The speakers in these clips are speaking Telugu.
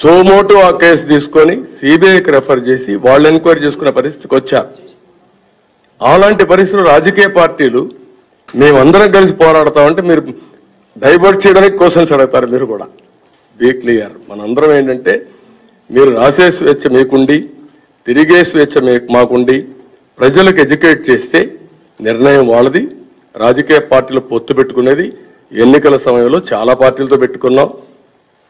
సోమోటో ఆ కేసు తీసుకొని సిబిఐకి రెఫర్ చేసి వాళ్ళు ఎంక్వైరీ చేసుకునే పరిస్థితికి వచ్చారు. అలాంటి పరిస్థితులు రాజకీయ పార్టీలు మేమందరం కలిసి పోరాడతామంటే మీరు డైవర్ట్ చేయడానికి క్వశ్చన్స్ అడుగుతారు. మీరు కూడా బీ క్లియర్. మనందరం ఏంటంటే మీరు రాసే స్వేచ్ఛ మీకుండి, తిరిగే స్వేచ్ఛ మాకుండి, ప్రజలకు ఎడ్యుకేట్ చేస్తే నిర్ణయం వాళ్ళది. రాజకీయ పార్టీలు పొత్తు పెట్టుకునేది ఎన్నికల సమయంలో చాలా పార్టీలతో పెట్టుకున్నాం.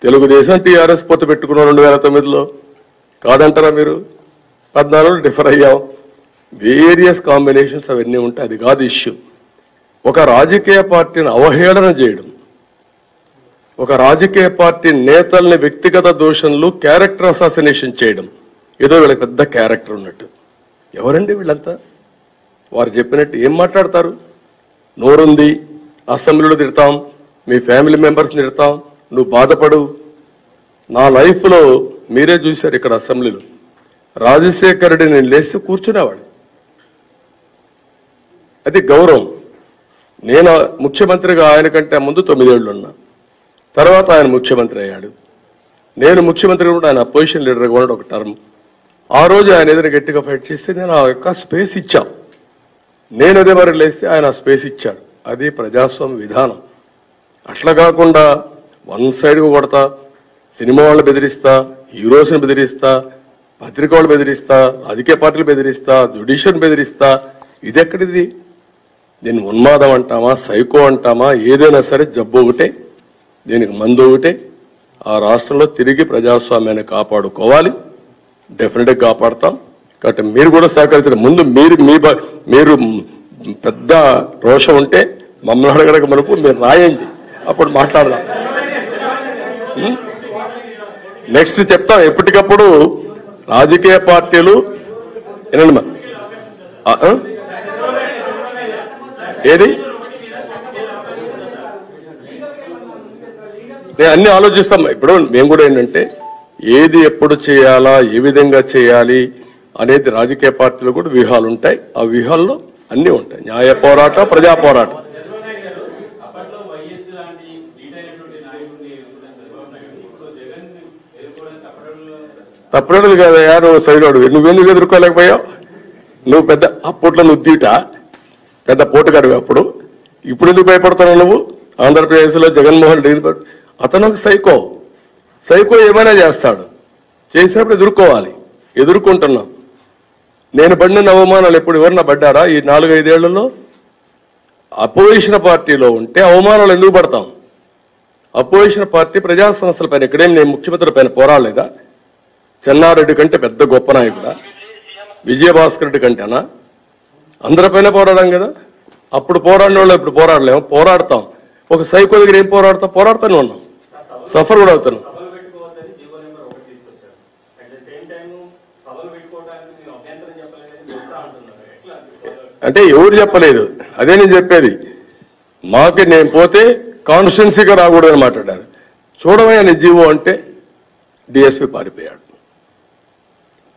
తెలుగుదేశం టీఆర్ఎస్ పొత్తు పెట్టుకున్నాం 2009లో. కాదంటారా మీరు? 14 డిఫర్ అయ్యాం. వేరియస్ కాంబినేషన్స్ అవన్నీ ఉంటాయి. అది కాదు ఇష్యూ. ఒక రాజకీయ పార్టీని అవహేళన చేయడం, ఒక రాజకీయ పార్టీ నేతల్ని వ్యక్తిగత దోషంలో క్యారెక్టర్ అసాసినేషన్ చేయడం, ఏదో వీళ్ళకి పెద్ద క్యారెక్టర్ ఉన్నట్టు. ఎవరండి వీళ్ళంతా? వారు చెప్పినట్టు ఏం మాట్లాడతారు? నోరుంది, అసెంబ్లీలో తిడతాం, మీ ఫ్యామిలీ మెంబర్స్ని తిడతాం, నువ్వు బాధపడు. నా లైఫ్లో మీరే చూశారు ఇక్కడ అసెంబ్లీలో రాజశేఖర రెడ్డి నేను లేస్తే కూర్చునేవాడు. అది గౌరవం. నేను ముఖ్యమంత్రిగా ఆయన కంటే ముందు 9 ఏళ్ళు ఉన్నా. తర్వాత ఆయన ముఖ్యమంత్రి అయ్యాడు. నేను ముఖ్యమంత్రి కూడా ఆయన అపోజిషన్ లీడర్గా ఉన్నాడు ఒక టర్మ్. ఆ రోజు ఆయన ఏదైనా గట్టిగా ఫైట్ చేస్తే నేను ఆ యొక్క స్పేస్ ఇచ్చా. నేను అదే మరి లేస్తే ఆయన స్పేస్ ఇచ్చాడు. అది ప్రజాస్వామ్య విధానం. అట్లా కాకుండా వన్ సైడ్గా కొడతా, సినిమా వాళ్ళు బెదిరిస్తా, హీరోస్ని బెదిరిస్తా, పత్రిక వాళ్ళు బెదిరిస్తా, రాజకీయ పార్టీలు బెదిరిస్తా, జ్యుడిషియల్ బెదిరిస్తా. ఇది ఎక్కడిది? దీన్ని ఉన్మాదం అంటామా, సైకో అంటామా, ఏదైనా సరే జబ్బు ఒకటే, దీనికి మందు ఒకటే. ఆ రాష్ట్రంలో తిరిగి ప్రజాస్వామ్యాన్ని కాపాడుకోవాలి. డెఫినెట్గా కాపాడుతాం. కాబట్టి మీరు కూడా సహకరించారు. ముందు మీరు పెద్ద రోషం ఉంటే మమ్మల్ని అడగడక మనకు మీరు రాయండి, అప్పుడు మాట్లాడదాం. నెక్స్ట్ చెప్తాం. ఎప్పటికప్పుడు రాజకీయ పార్టీలు ఏనండి ఏది నేను అన్ని ఆలోచిస్తాం. ఇప్పుడు మేము కూడా ఏంటంటే ఏది ఎప్పుడు చేయాలా, ఏ విధంగా చేయాలి అనేది రాజకీయ పార్టీలు కూడా వ్యూహాలు ఉంటాయి. ఆ వ్యూహాల్లో అన్నీ ఉంటాయి. న్యాయ పోరాటం, ప్రజా పోరాటం. తప్పుడోడు కదయ్యా, నువ్వు సైడోడు. నువ్వెందుకు ఎదుర్కోలేకపోయావు? నువ్వు పెద్ద అప్పట్లో నువ్వు తీట పెద్ద పోటుగాడివి అప్పుడు. ఇప్పుడు ఎందుకు భయపడుతున్నావు నువ్వు? ఆంధ్రప్రదేశ్లో జగన్మోహన్ రెడ్డి అతను ఒక సైకో. సైకో ఏమైనా చేస్తాడు. చేసినప్పుడు ఎదుర్కోవాలి. ఎదుర్కొంటున్నాం. నేను పడిన అవమానాలు ఎప్పుడు ఎవరన్నా పడ్డారా ఈ 4-5 ఏళ్లలో? అపోజిషన్ పార్టీలో ఉంటే అవమానాలు ఎందుకు పడతాం? అపోజిషన్ పార్టీ ప్రజా సంస్థల పైన ఇక్కడేం నేను ముఖ్యమంత్రి పైన పోరాడలేదా? చెన్నారెడ్డి కంటే పెద్ద గొప్ప నాయకుడా? విజయభాస్కర్ రెడ్డి కంటేనా? అందరిపైన పోరాడాం కదా. అప్పుడు పోరాడిన వాళ్ళు ఇప్పుడు పోరాడలేము. పోరాడతాం. ఒక సైకో దగ్గర ఏం పోరాడతాం? పోరాడుతూనే ఉన్నాం. సఫర్ కూడా అవుతున్నాం. అంటే ఎవరు చెప్పలేదు, అదే నేను చెప్పేది. మాకు నేను పోతే కాన్స్టిట్యున్సీగా రాకూడదని మాట్లాడారు. చూడమయ్యా నీ జీవో అంటే డిఎస్పీ పారిపోయాడు.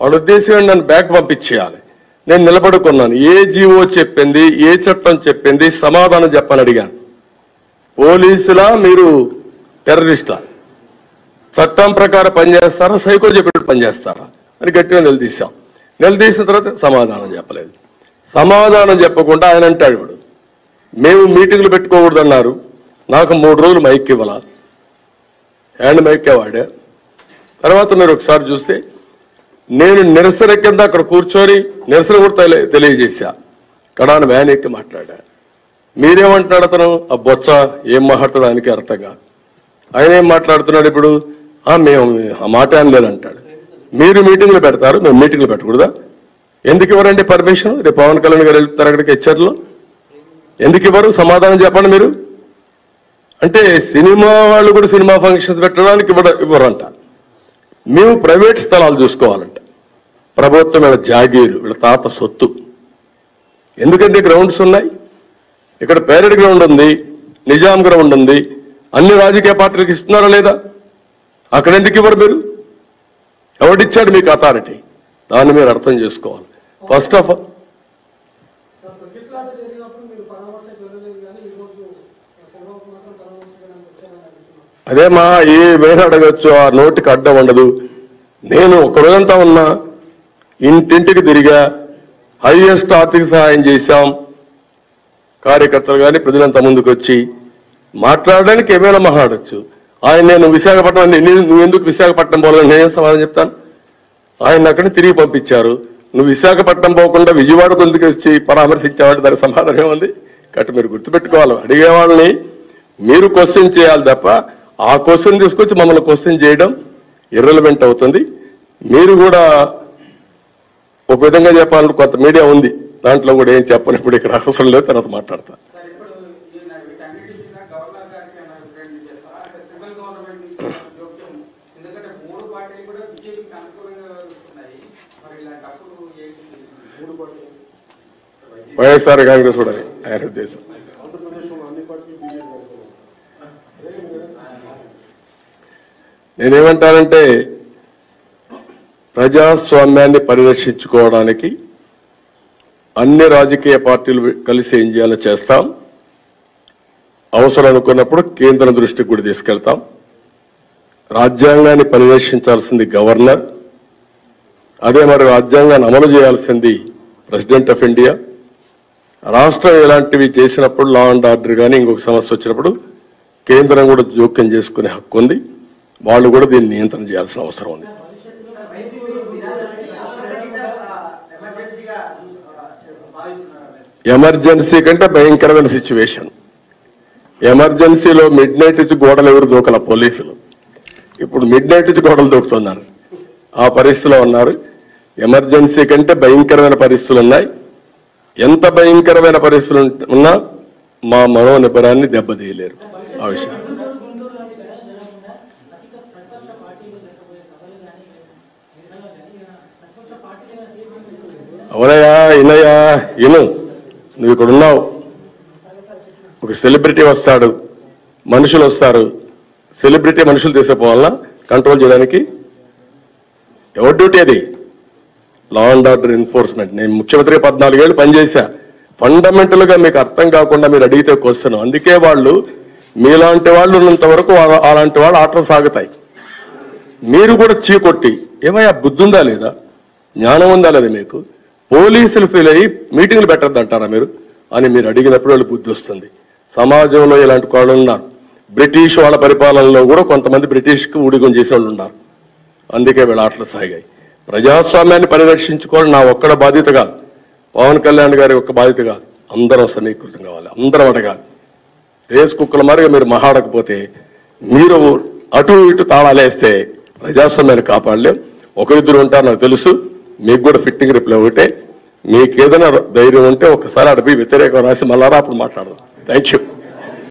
వాళ్ళ ఉద్దేశం నన్ను బ్యాక్ పంపించేయాలి. నేను నిలబడుకున్నాను. ఏ జీవో చెప్పింది, ఏ చట్టం చెప్పింది సమాధానం చెప్పని అడిగాను. పోలీసులా మీరు టెర్రరిస్టా? చట్టం ప్రకారం పనిచేస్తారా, సైకో చెప్పినట్టు పనిచేస్తారా అని గట్టిగా నిలదీశాం. నిలదీసిన తర్వాత సమాధానం చెప్పలేదు. సమాధానం చెప్పకుండా ఆయన అంటాడు, ఇప్పుడు మేము మీటింగ్లు పెట్టుకోకూడదన్నారు. నాకు 3 రోజులు మైక్ ఇవ్వాల, హ్యాండ్ మైకే వాడా. తర్వాత మీరు ఒకసారి చూస్తే నేను నిరసన కింద అక్కడ కూర్చొని నిరసన కూడా తెలియజేశా. కడాన వ్యాన్ ఎక్కి మాట్లాడా. మీరేమంటున్నాడు? అతను ఆ బొత్స ఏం మాట్లాడుతాడు ఆయనకి అర్థంగా. ఆయన ఏం మాట్లాడుతున్నాడు ఇప్పుడు? మేము ఆ మాట అనలేదంటాడు. మీరు మీటింగ్లు పెడతారు, మేము మీటింగ్లు పెట్టకూడదా? ఎందుకు ఇవ్వరండి పర్మిషన్? రేపు పవన్ కళ్యాణ్ గారు వెళ్తారు అక్కడికి హెచ్చర్లో. ఎందుకు ఇవ్వరు? సమాధానం చెప్పండి మీరు. అంటే సినిమా వాళ్ళు కూడా సినిమా ఫంక్షన్స్ పెట్టడానికి ఇవ్వరంట. మేము ప్రైవేట్ స్థలాలు చూసుకోవాలంట. ప్రభుత్వం వీళ్ళ జాగీరు, వీళ్ళ తాత సొత్తు. ఎందుకంటే గ్రౌండ్స్ ఉన్నాయి. ఇక్కడ పేరెడ్ గ్రౌండ్ ఉంది, నిజాం గ్రౌండ్ ఉంది. అన్ని రాజకీయ పార్టీలకు ఇస్తున్నారా లేదా? అక్కడ ఎందుకు ఇవ్వరు మీరు? ఎవడిచ్చాడు మీకు అథారిటీ? దాన్ని మీరు అర్థం చేసుకోవాలి. ఫస్ట్ ఆఫ్ ఆల్ అదేమా ఏమైనా అడగచ్చు, ఆ నోటికి అడ్డం ఉండదు. నేను ఒక రోజంతా ఉన్నా, ఇంటింటికి తిరిగా, హైయెస్ట్ ఆర్థిక సహాయం చేశాం. కార్యకర్తలు కానీ ప్రజలంతా ముందుకు వచ్చి మాట్లాడడానికి ఏమైనా మాట్లాడచ్చు. నేను విశాఖపట్నం, నువ్వు ఎందుకు విశాఖపట్నం పోవాలని నేనేం సమాధానం చెప్తాను? ఆయన అక్కడిని తిరిగి పంపించారు. నువ్వు విశాఖపట్నం పోకుండా విజయవాడ ఎందుకు వచ్చి పరామర్శించావంటే దానికి సమాధానం ఏముంది? కాబట్టి మీరు గుర్తుపెట్టుకోవాలి, అడిగే వాళ్ళని మీరు క్వశ్చన్ చేయాలి తప్ప ఆ క్వశ్చన్ తీసుకొచ్చి మమ్మల్ని క్వశ్చన్ చేయడం ఇర్రెలవెంట్ అవుతుంది. మీరు కూడా ఒక విధంగా చెప్పాలంటే కొంత మీడియా ఉంది, దాంట్లో కూడా ఏం చెప్పను. ఇప్పుడు ఇక్కడ అవసరం లేదు, తర్వాత మాట్లాడతా. వైఎస్ఆర్ కాంగ్రెస్ కూడా ఆయన ఉద్దేశం. నేనేమంటానంటే ప్రజాస్వామ్యాన్ని పరిరక్షించుకోవడానికి అన్ని రాజకీయ పార్టీలు కలిసి ఏం చేయాలో చేస్తాం. అవసరం అనుకున్నప్పుడు కేంద్రం దృష్టికి కూడా తీసుకెళ్తాం. రాజ్యాంగాన్ని పరిరక్షించాల్సింది గవర్నర్, అదే మరి రాజ్యాంగాన్ని అమలు చేయాల్సింది ప్రెసిడెంట్ ఆఫ్ ఇండియా. రాష్ట్రం ఇలాంటివి చేసినప్పుడు, లా అండ్ ఆర్డర్ కానీ ఇంకొక సమస్య వచ్చినప్పుడు కేంద్రం కూడా జోక్యం చేసుకునే హక్కు ఉంది. వాళ్ళు కూడా దీన్ని నియంత్రణ చేయాల్సిన అవసరం ఉంది. ఎమర్జెన్సీ కంటే భయంకరమైన సిచ్యువేషన్. ఎమర్జెన్సీలో మిడ్ నైట్ నుంచి గోడలు ఎవరు దూకల పోలీసులు, ఇప్పుడు మిడ్ నైట్ నుంచి గోడలు దూకుతున్నారు. ఆ పరిస్థితిలో ఉన్నారు. ఎమర్జెన్సీ కంటే భయంకరమైన పరిస్థితులు ఉన్నాయి. ఎంత భయంకరమైన పరిస్థితులు ఉన్నా మా మనోనిబ్బరాన్ని దెబ్బతీయలేరు. ఆ విషయం అవునయ్యా, ఇనయ్యా, ఇను. నువ్వు ఇక్కడ ఉన్నావు, ఒక సెలబ్రిటీ వస్తాడు, మనుషులు వస్తారు. సెలబ్రిటీ మనుషులు తీసుకుపోవాలన్నా కంట్రోల్ చేయడానికి ఎవరి డ్యూటీ అది? Law and order enforcement. నేను ముఖ్యమంత్రి 14 ఏళ్ళు పనిచేశా. ఫండమెంటల్ గా మీకు అర్థం కాకుండా మీరు అడిగితే క్వశ్చన్. అందుకే వాళ్ళు మీలాంటి వాళ్ళు ఉన్నంత వరకు అలాంటి వాళ్ళు ఆటలు సాగుతాయి. మీరు కూడా చీకొట్టి ఏమయ్యా బుద్ధి ఉందా లేదా, జ్ఞానం ఉందా లేదా మీకు? పోలీసులు ఫీల్ అయ్యి మీటింగ్లు పెట్టద్దంటారా మీరు అని మీరు అడిగినప్పుడు వాళ్ళు బుద్ధి వస్తుంది. సమాజంలో ఇలాంటి వాళ్ళు ఉన్నారు. బ్రిటిష్ వాళ్ళ పరిపాలనలో కూడా కొంతమంది బ్రిటిష్కి ఊడిగం చేసిన వాళ్ళు ఉన్నారు. అందుకే వీళ్ళ ఆటలు సాగాయి. ప్రజాస్వామ్యాన్ని పరిరక్షించుకోవడం నా ఒక్కడ బాధ్యత కాదు, పవన్ కళ్యాణ్ గారి ఒక్క బాధ్యత కాదు. అందరం సమీకృతం కావాలి, అందరం అడగాలి. రేస్ కుక్కల మారిగా మీరు మహాడకపోతే, మీరు అటు ఇటు తాళాలేస్తే ప్రజాస్వామ్యాన్ని కాపాడలేం. ఒకరిద్దరు ఉంటారు నాకు తెలుసు, మీకు కూడా ఫిట్టింగ్ రిప్లై ఒకటే. మీకు ఏదైనా ధైర్యం ఉంటే ఒకసారి అడిపి వ్యతిరేకం రాసి మళ్ళా అప్పుడు మాట్లాడదాం. Thank you.